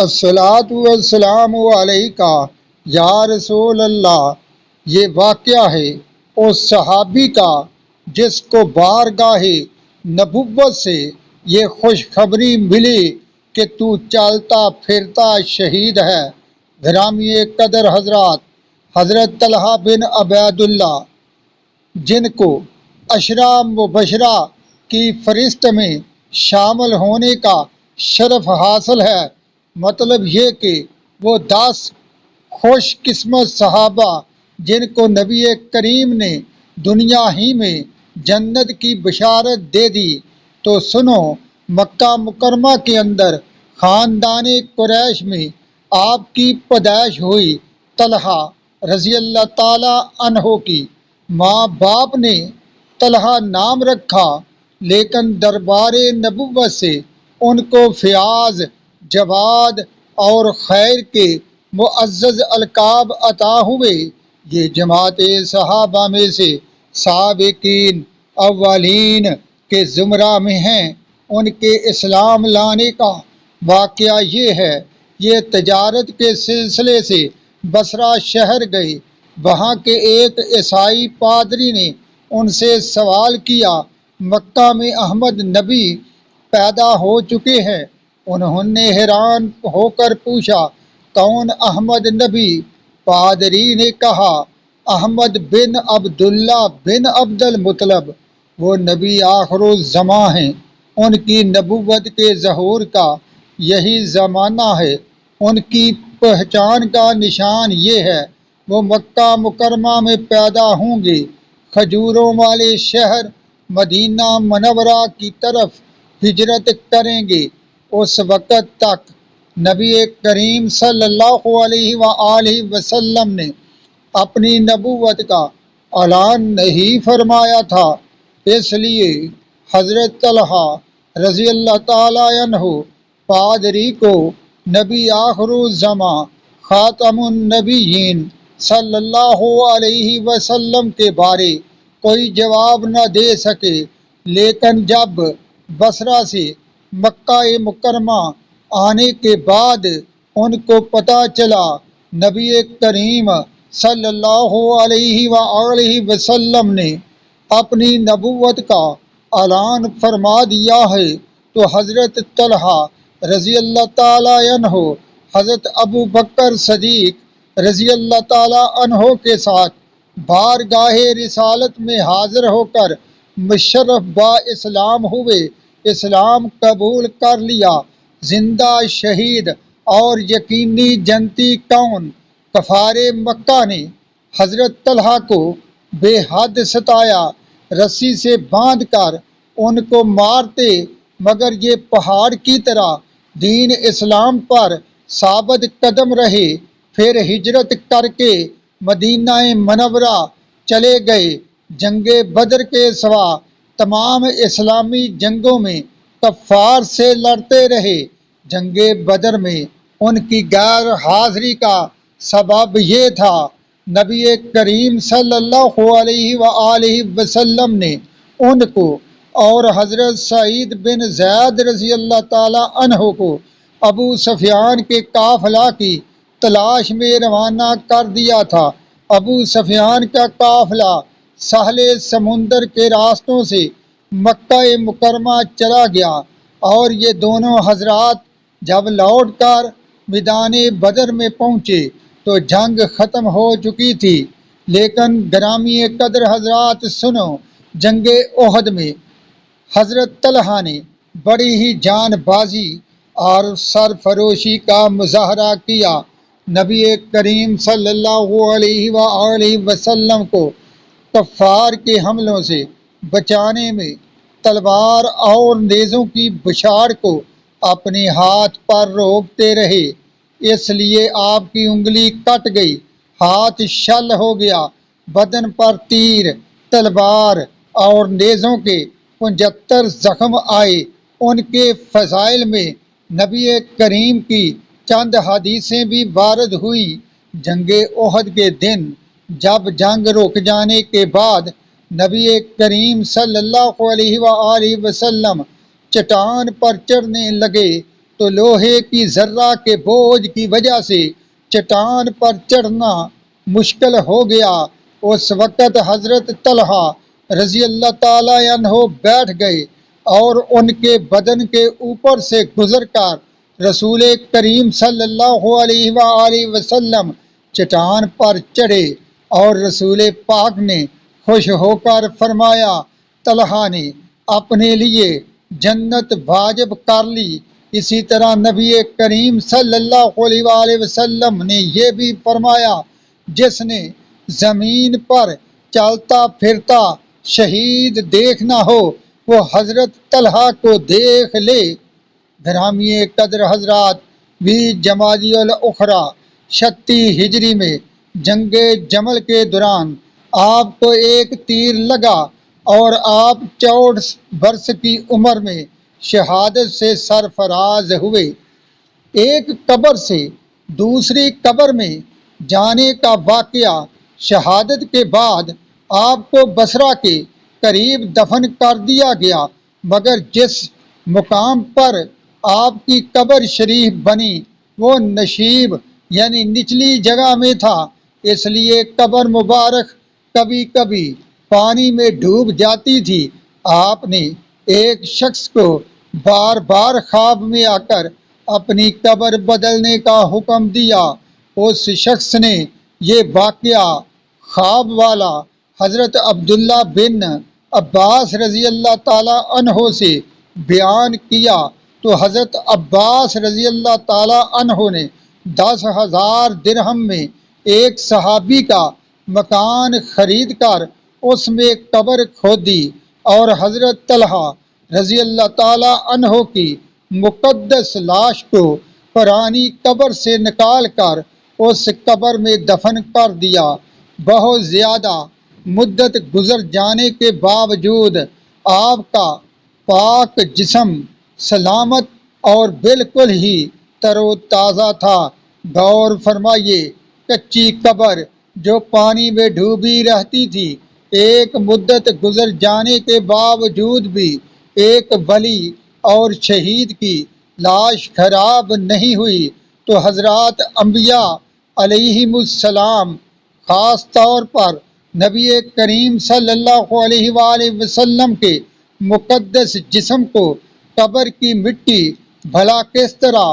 الصلاۃ والسلام علیکہ یا رسول اللہ۔ یہ واقعہ ہے اس صحابی کا جس کو بارگاہ نبوت سے یہ خوشخبری ملی کہ تو چلتا پھرتا شہید ہے۔ گرامی قدر حضرات، حضرت طلحہ بن عبید اللہ جن کو عشرہ مبشرہ کی فہرست میں شامل ہونے کا شرف حاصل ہے، مطلب یہ کہ وہ 10 خوش قسمت صحابہ جن کو نبی کریم نے دنیا ہی میں جنت کی بشارت دے دی، تو سنو، مکہ مکرمہ کے اندر خاندان قریش میں آپ کی پیدائش ہوئی۔ طلحہ رضی اللہ تعالی عنہ کی ماں باپ نے طلحہ نام رکھا، لیکن دربار نبوت سے ان کو فیاض، جواد اور خیر کے معزز القاب عطا ہوئے۔ یہ جماعت صحابہ میں سے سابقین اولین کے زمرہ میں ہیں۔ ان کے اسلام لانے کا واقعہ یہ ہے، یہ تجارت کے سلسلے سے بصرہ شہر گئے۔ وہاں کے ایک عیسائی پادری نے ان سے سوال کیا، مکہ میں احمد نبی پیدا ہو چکے ہیں؟ انہوں نے حیران ہو کر پوچھا، کون احمد نبی؟ پادری نے کہا، احمد بن عبداللہ بن عبد المطلب، وہ نبی آخر الزماں ہیں۔ ان کی نبوت کے ظہور کا یہی زمانہ ہے۔ ان کی پہچان کا نشان یہ ہے، وہ مکہ مکرمہ میں پیدا ہوں گے، کھجوروں والے شہر مدینہ منورہ کی طرف ہجرت کریں گے۔ اس وقت تک نبی کریم صلی اللہ علیہ وآلہ وسلم نے اپنی نبوت کا اعلان نہیں فرمایا تھا، اس لیے حضرت طلحہ رضی اللہ تعالی عنہ پادری کو نبی آخر الزماں خاتم النبیین صلی اللہ علیہ وسلم کے بارے کوئی جواب نہ دے سکے۔ لیکن جب بصرہ سے مکہ مکرمہ آنے کے بعد ان کو پتہ چلا نبی کریم صلی اللہ علیہ وآلہ وسلم نے اپنی نبوت کا اعلان فرما دیا ہے، تو حضرت طلحہ رضی اللہ تعالی عنہ حضرت ابو بکر صدیق رضی اللہ تعالی عنہ کے ساتھ بارگاہ رسالت میں حاضر ہو کر مشرف با اسلام ہوئے، اسلام قبول کر لیا۔ زندہ شہید اور یقینی جنتی کون کفار مکہ نے حضرت طلحہ کو بے حد ستایا، رسی سے باندھ کر ان کو مارتے، مگر یہ پہاڑ کی طرح دین اسلام پر ثابت قدم رہے۔ پھر ہجرت کر کے مدینہ منورہ چلے گئے۔ جنگ بدر کے سوا تمام اسلامی جنگوں میں کفار سے لڑتے رہے۔ جنگ بدر میں ان کی غیر حاضری کا سبب یہ تھا، نبی کریم صلی اللہ علیہ وآلہ وسلم نے ان کو اور حضرت سعید بن زید رضی اللہ تعالی عنہ کو ابو سفیان کے قافلہ کی تلاش میں روانہ کر دیا تھا۔ ابو سفیان کا قافلہ ساحل سمندر کے راستوں سے مکہ مکرمہ چلا گیا، اور یہ دونوں حضرات جب لوٹ کر میدان بدر میں پہنچے تو جنگ ختم ہو چکی تھی۔ لیکن گرامی قدر حضرات سنو، جنگ احد میں حضرت طلحہ نے بڑی ہی جان بازی اور سرفروشی کا مظاہرہ کیا۔ نبی کریم صلی اللہ علیہ وآلہ وسلم کو کفار کے حملوں سے بچانے میں تلوار اور نیزوں کی بچھاڑ کو اپنے ہاتھ پر روکتے رہے، اس لیے آپ کی انگلی کٹ گئی، ہاتھ شل ہو گیا، بدن پر تیر، تلوار اور نیزوں کے 75 زخم آئے۔ ان کے فضائل میں نبی کریم کی چند حدیثیں بھی وارد ہوئی۔ جنگ احد کے دن جب جنگ رک جانے کے بعد نبی کریم صلی اللہ علیہ وآلہ وسلم چٹان پر چڑھنے لگے تو لوہے کی ذرہ کے بوجھ کی وجہ سے چٹان پر چڑھنا مشکل ہو گیا۔ اس وقت حضرت طلحہ رضی اللہ تعالی عنہ بیٹھ گئے اور ان کے بدن کے اوپر سے گزر کر رسول کریم صلی اللہ علیہ وآلہ وسلم چٹان پر چڑھے، اور رسول پاک نے خوش ہو کر فرمایا، طلحہ نے اپنے لیے جنت واجب کر لی۔ اسی طرح نبی کریم صلی اللہ علیہ وآلہ وسلم نے یہ بھی فرمایا، جس نے زمین پر چلتا پھرتا شہید دیکھنا ہو وہ حضرت طلحہ کو دیکھ لے۔ گرامی قدر حضرات، 20 جمادی الاخری 36 ہجری میں جنگ جمل کے دوران آپ کو ایک تیر لگا اور آپ 64 برس کی عمر میں شہادت سے سرفراز ہوئے۔ ایک قبر سے دوسری قبر میں جانے کا واقعہ، شہادت کے بعد آپ کو بصرہ کے قریب دفن کر دیا گیا، مگر جس مقام پر آپ کی قبر شریف بنی وہ نشیب یعنی نچلی جگہ میں تھا، اس لیے قبر مبارک کبھی کبھی پانی میں ڈوب جاتی تھی۔ آپ نے ایک شخص کو بار بار خواب میں آ کر اپنی قبر بدلنے کا حکم دیا۔ اس شخص نے یہ واقعہ خواب والا حضرت عبداللہ بن عباس رضی اللہ تعالی عنہ سے بیان کیا تو حضرت عباس رضی اللہ تعالی عنہ نے 10,000 درہم میں ایک صحابی کا مکان خرید کر اس میں قبر کھودی، اور حضرت طلحہ رضی اللہ تعالی عنہ کی مقدس لاش کو پرانی قبر سے نکال کر اس قبر میں دفن کر دیا۔ بہت زیادہ مدت گزر جانے کے باوجود آپ کا پاک جسم سلامت اور بالکل ہی تر و تازہ تھا۔ غور فرمائیے، کچی قبر جو پانی میں ڈوبی رہتی تھی، ایک مدت گزر جانے کے باوجود بھی ایک ولی اور شہید کی لاش خراب نہیں ہوئی، تو حضرات انبیاء علیہم السلام، خاص طور پر نبی کریم صلی اللہ علیہ وآلہ وسلم کے مقدس جسم کو قبر کی مٹی بھلا کس طرح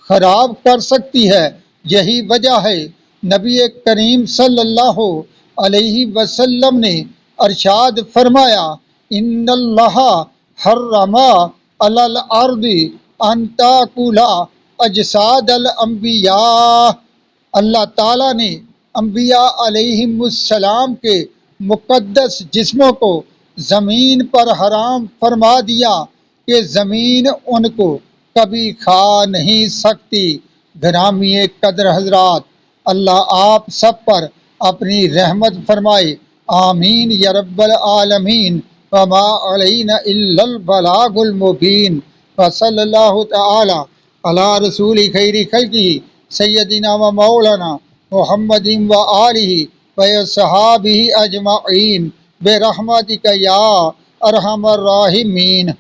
خراب کر سکتی ہے؟ یہی وجہ ہے نبی کریم صلی اللہ علیہ وسلم نے ارشاد فرمایا، ان اللہ حرم علی الارض ان تاکل اجساد الانبیاء، اللہ تعالیٰ نے انبیاء علیہم السلام کے مقدس جسموں کو زمین پر حرام فرما دیا کہ زمین ان کو کبھی کھا نہیں سکتی۔ گرامی قدر حضرات، اللہ آپ سب پر اپنی رحمت فرمائے، آمین یا رب العالمین۔ وما علینا الا البلاغ المبین، وصلی اللہ تعالی علی رسول خیر خلقہ سیدنا و مولانا محمد و آلہ و صحابہ اجمعین برحمتک یا ارحم الراحمین۔